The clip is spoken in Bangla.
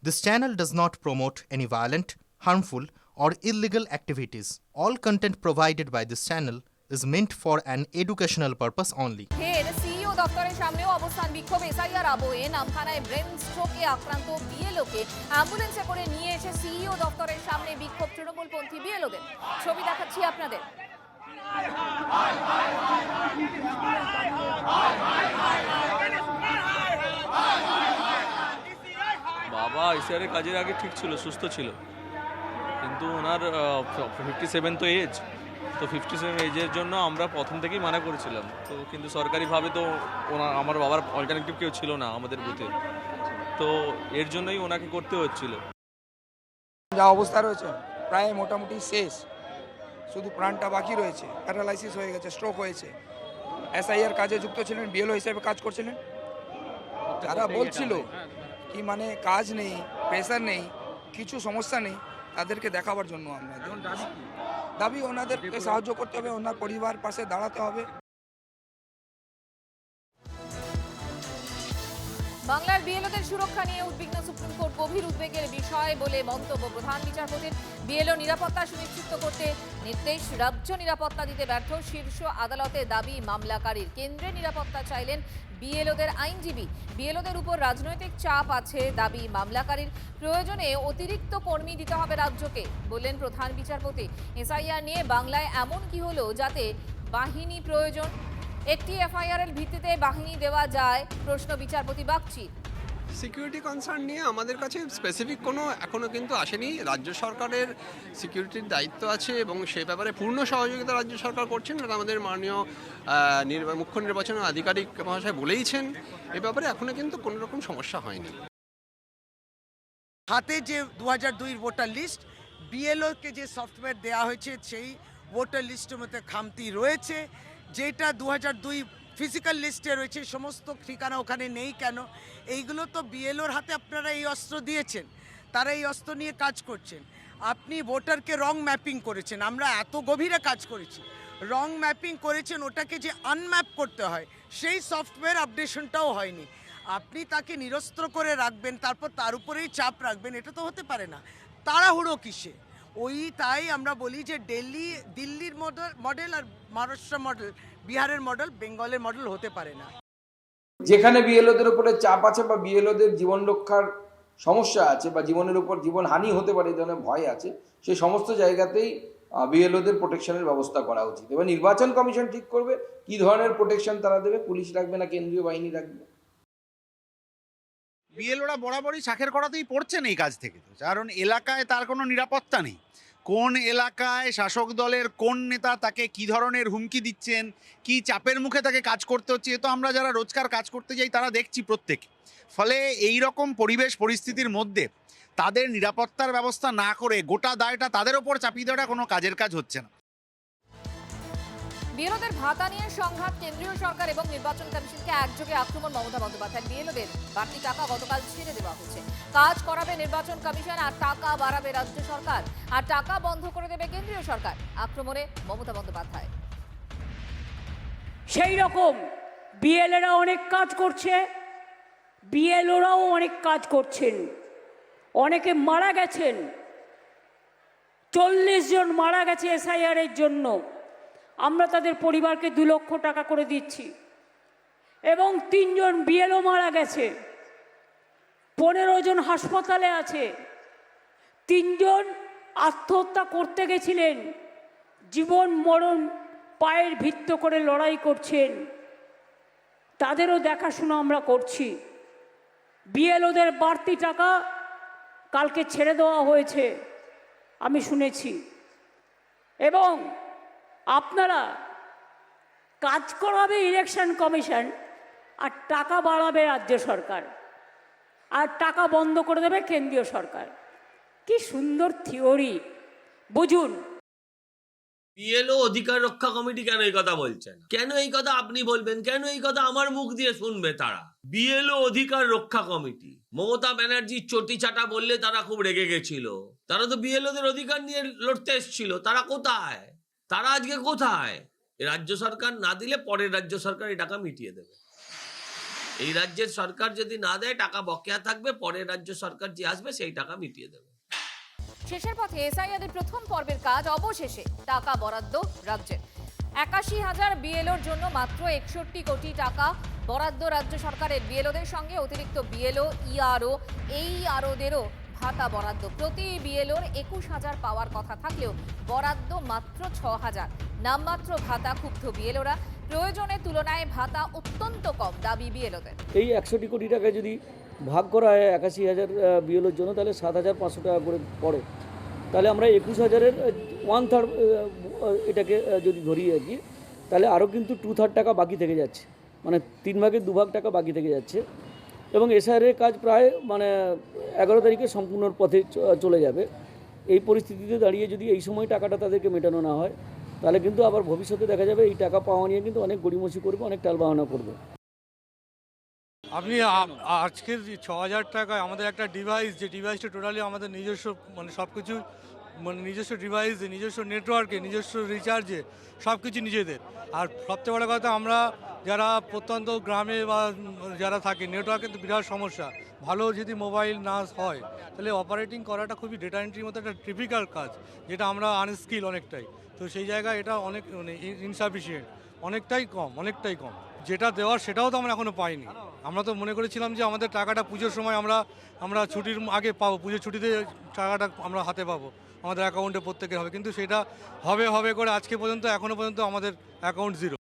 This channel does not promote any violent, harmful, or illegal activities. All content provided by this channel is meant for an educational purpose only. ফের সিইও দপ্তরের সামনেও অবস্থান বিক্ষোভ এসআইআর আবহে নামখানায় ব্রেন স্ট্রোকে আক্রান্ত বিএলওকে অ্যাম্বুলেন্সে করে নিয়ে এসে সিইও দপ্তরের সামনে বিক্ষোভ তৃণমূলপন্থী বিএলওদের। ছবি দেখাচ্ছি আপনাদের। বাবা এসআইআর কাজের আগে ঠিক ছিল, সুস্থ ছিল, কিন্তু ওনার 57 তো এজ, তো 57 এজের জন্য আমরা প্রথম থেকেই মানা করেছিলাম। তো কিন্তু সরকারিভাবে তো আমার বাবার অল্টারনেটিভ কেউ ছিল না আমাদের বুথে, তো এর জন্যই ওনাকে করতে হচ্ছিল। যা অবস্থা রয়েছে প্রায় মোটামুটি শেষ, শুধু প্রাণটা বাকি রয়েছে। প্যারালাইসিস হয়ে গেছে, স্ট্রোক হয়েছে। এসআইআর কাজে যুক্ত ছিলেন, বিএলও হিসেবে কাজ করছিলেন। তারা বলছিল কি মানে কাজ নেই, প্রেশার নেই, কিছু সমস্যা নেই, তাদেরকে দেখাবার জন্য আমরা দাবি ওনাদেরকে সাহায্য করতে হবে, ওনার পরিবার পাশে দাঁড়াতে হবে। বাংলার বিএলওদের সুরক্ষা নিয়ে উদ্বিগ্ন সুপ্রিম কোর্ট গভীর উদ্বেগের বিষয় বলে মন্তব্য প্রধান বিচারপতির। বিএলও নিরাপত্তা সুনিশ্চিত করতে নির্দেশ, রাজ্য নিরাপত্তা দিতে ব্যর্থ শীর্ষ আদালতে দাবি মামলাকারীর। কেন্দ্রের নিরাপত্তা চাইলেন বিএলওদের আইনজীবী। বিএলওদের উপর রাজনৈতিক চাপ আছে দাবি মামলাকারীর। প্রয়োজনে অতিরিক্ত কর্মী দিতে হবে রাজ্যকে, বললেন প্রধান বিচারপতি। এসআইআর নিয়ে বাংলায় এমন কি হলো যাতে বাহিনী প্রয়োজন? একটি এফআইআর এর ভিত্তিতে বাহিনী দেওয়া যায়, প্রশ্ন বিচারপতি বাগচি। সিকিউরিটি কনসার্ন নিয়ে আমাদের কাছে স্পেসিফিক কোনো এখনও কিন্তু আসেনি। রাজ্য সরকারের সিকিউরিটির দায়িত্ব আছে এবং সে ব্যাপারে পূর্ণ সহযোগিতা রাজ্য সরকার করছেন, এটা আমাদের মাননীয় মুখ্য নির্বাচন আধিকারিক মহাশয় বলেইছেন। এ ব্যাপারে এখনও কিন্তু কোনো রকম সমস্যা হয়নি। হাতে যে 2002 ভোটার লিস্ট, বিএলওকে যে সফটওয়্যার দেওয়া হয়েছে সেই ভোটার লিস্টের মধ্যে খামতি রয়েছে। যেটা 2002 ফিজিক্যাল লিস্টে রয়েছে, সমস্ত ঠিকানা ওখানে নেই কেন? এইগুলো তো বিএলওর হাতে আপনারা এই অস্ত্র দিয়েছেন, তারা এই অস্ত্র নিয়ে কাজ করছেন। আপনি ভোটারকে রং ম্যাপিং করেছেন, আমরা এত গভীরে কাজ করেছি। রং ম্যাপিং করেছেন, ওটাকে যে আনম্যাপ করতে হয় সেই সফটওয়্যার আপডেশনটাও হয়নি। আপনি তাকে নিরস্ত্র করে রাখবেন, তারপর তার উপরেই চাপ রাখবেন, এটা তো হতে পারে না। তাড়াহুড়ো কিসে? তাই আমরা বলি যে দিল্লির মডেল আর মহারাষ্ট্র মডেল, বিহারের মডেল, বেঙ্গলের মডেল হতে পারে না। যেখানে বিএলওদের উপরে চাপ আছে বা বিএলওদের জীবন রক্ষার সমস্যা আছে বা জীবনের উপর জীবন হানি হতে পারে এই ধরনের ভয় আছে, সেই সমস্ত জায়গাতেই বিএলওদের প্রোটেকশনের ব্যবস্থা করা উচিত। এবার নির্বাচন কমিশন ঠিক করবে কি ধরনের প্রোটেকশন তারা দেবে, পুলিশ রাখবে না কেন্দ্রীয় বাহিনী রাখবে। বিএলওরা বরাবরই শাখের করাতেই পড়ছেন এই কাজ থেকে, কারণ এলাকায় তার কোনো নিরাপত্তা নেই। কোন এলাকায় শাসক দলের কোন নেতা তাকে কি ধরনের হুমকি দিচ্ছেন, কি চাপের মুখে তাকে কাজ করতে হচ্ছে, এ তো আমরা যারা রোজকার কাজ করতে যাই তারা দেখছি প্রত্যেকে। ফলে এই রকম পরিবেশ পরিস্থিতির মধ্যে তাদের নিরাপত্তার ব্যবস্থা না করে গোটা দায়টা তাদের ওপর চাপিয়ে দেওয়াটা কোনো কাজের কাজ হচ্ছে না। বিএলওদের ভাতা নিয়ে সংঘাত, কেন্দ্রীয় সরকার এবং নির্বাচন কমিশনকে একযোগে আক্রমণ মমতা বন্দ্যোপাধ্যায়। বিএলওদের বাড়তি টাকা গতকাল ছেড়ে দেওয়া হচ্ছে। কাজ করাবে নির্বাচন কমিশন আর টাকা বাড়াবে রাজ্য সরকার, আর টাকা বন্ধ করে দেবে কেন্দ্রীয় সরকার। আক্রমণে মমতা বন্দ্যোপাধ্যায়। সেই রকম বিএলএরা অনেক কাজ করছে, বিএলওরাও অনেক কাজ করছেন। অনেকে মারা গেছেন, 40 জন মারা গেছে এসআইআর এর জন্য। আমরা তাদের পরিবারকে 2 লক্ষ টাকা করে দিচ্ছি। এবং 3 জন বিএলও মারা গেছে, 15 জন হাসপাতালে আছে। 3 জন আত্মহত্যা করতে গেছিলেন, জীবন মরণ পায়ের ভিত্ত করে লড়াই করছেন, তাদেরও দেখাশোনা আমরা করছি। বিএলওদের বাড়তি টাকা কালকে ছেড়ে দেওয়া হয়েছে আমি শুনেছি। এবং আপনারা কাজ করাবে ইলেকশন কমিশন আর টাকা বাড়াবে রাজ্য সরকার, আর টাকা বন্ধ করে দেবে কেন্দ্রীয় সরকার। কি সুন্দর থিওরি, বুঝুন। বিএলও অধিকার রক্ষা কমিটি কেন এই কথা বলছেন? কেন এই কথা আপনি বলবেন? কেন এই কথা আমার মুখ দিয়ে শুনবে তারা? বিএলও অধিকার রক্ষা কমিটি, মমতা ব্যানার্জি চটি চাটা বললে তারা খুব রেগে গেছিল। তারা তো বিএলওদের অধিকার নিয়ে লড়তে এসেছিল। তারা কোথায়? তারা আজকে কোথায়? রাজ্য সরকার না দিলে পরের রাজ্য সরকার এই টাকা মিটিয়ে দেবে। এই রাজ্যের সরকার যদি না দেয় টাকা বকেয়া থাকবে, পরের রাজ্য সরকার যে আসবে সেই টাকা মিটিয়ে দেবে। শেষের পথে এসআইআর প্রথম পর্বের কাজ অবশেষে, টাকা বরাদ্দ রাজ্যের। ৮১,০০০ বিএলওর জন্য মাত্র ৬১ কোটি টাকা বরাদ্দ রাজ্য সরকারের। বিএলওদের সঙ্গে অতিরিক্ত বিএলও, ইআরও, এইআরওদেরও ভাতা বরাদ্দ। প্রতি বিএলওর ২১,০০০ পাওয়ার কথা থাকলেও বরাদ্দ মাত্র ৬,০০০। নামমাত্র ভাতা ক্ষুব্ধ বিএলওরা। প্রয়োজনের তুলনায় ভাতা অত্যন্ত কম, দাবি বিএলওদের। এই ১৬০ কোটি টাকা যদি ভাগ করা হয় ৮১,০০০ বিএলওর জন্য, তাহলে ৭,৫০০ টাকা করে পড়ে। তাহলে আমরা ২১,০০০-এর 1/3 এটাকে যদি ধরি আর কি, তাহলে আরও কিন্তু 2/3 টাকা বাকি থেকে যাচ্ছে, মানে 3 ভাগের 2 ভাগ টাকা বাকি থেকে যাচ্ছে। এবং এসআইআরের কাজ প্রায় মানে ১১ তারিখে সম্পূর্ণ পথে চলে যাবে। এই পরিস্থিতিতে দাঁড়িয়ে যদি এই সময় টাকাটা তাদেরকে মেটানো না হয়, তাহলে কিন্তু আবার ভবিষ্যতে দেখা যাবে এই টাকা পাওয়া নিয়ে কিন্তু অনেক গড়িমসি করবে, অনেক টালবাহানা করবে। আপনি আজকের ৬,০০০ টাকায় আমাদের একটা ডিভাইস, যে ডিভাইসটা টোটালি আমাদের নিজস্ব, মানে সব কিছু, মানে নিজস্ব ডিভাইসে, নিজস্ব নেটওয়ার্কে, নিজস্ব রিচার্জে, সব কিছু নিজেদের। আর সবচেয়ে বড় কথা, আমরা যারা প্রত্যন্ত গ্রামে বা যারা থাকে, নেটওয়ার্কের তো বিরাট সমস্যা। ভালো যদি মোবাইল না হয়, তাহলে অপারেটিং করাটা খুবই ডেটা এন্ট্রির মতো একটা টিপিক্যাল কাজ, যেটা আমরা আনস্কিল অনেকটাই। তো সেই জায়গায় এটা অনেক মানে ইনসাফিসিয়েন্ট, অনেকটাই কম। যেটা দেওয়ার সেটাও তো আমরা এখনও পাইনি। আমরা তো মনে করেছিলাম যে আমাদের টাকাটা পুজোর সময় আমরা ছুটির আগে পাবো, পুজোর ছুটিতে টাকাটা আমরা হাতে পাবো, আমাদের অ্যাকাউন্টে প্রত্যেকের হবে। কিন্তু সেটা হবে করে আজকে পর্যন্ত, এখনও পর্যন্ত আমাদের অ্যাকাউন্ট জিরো।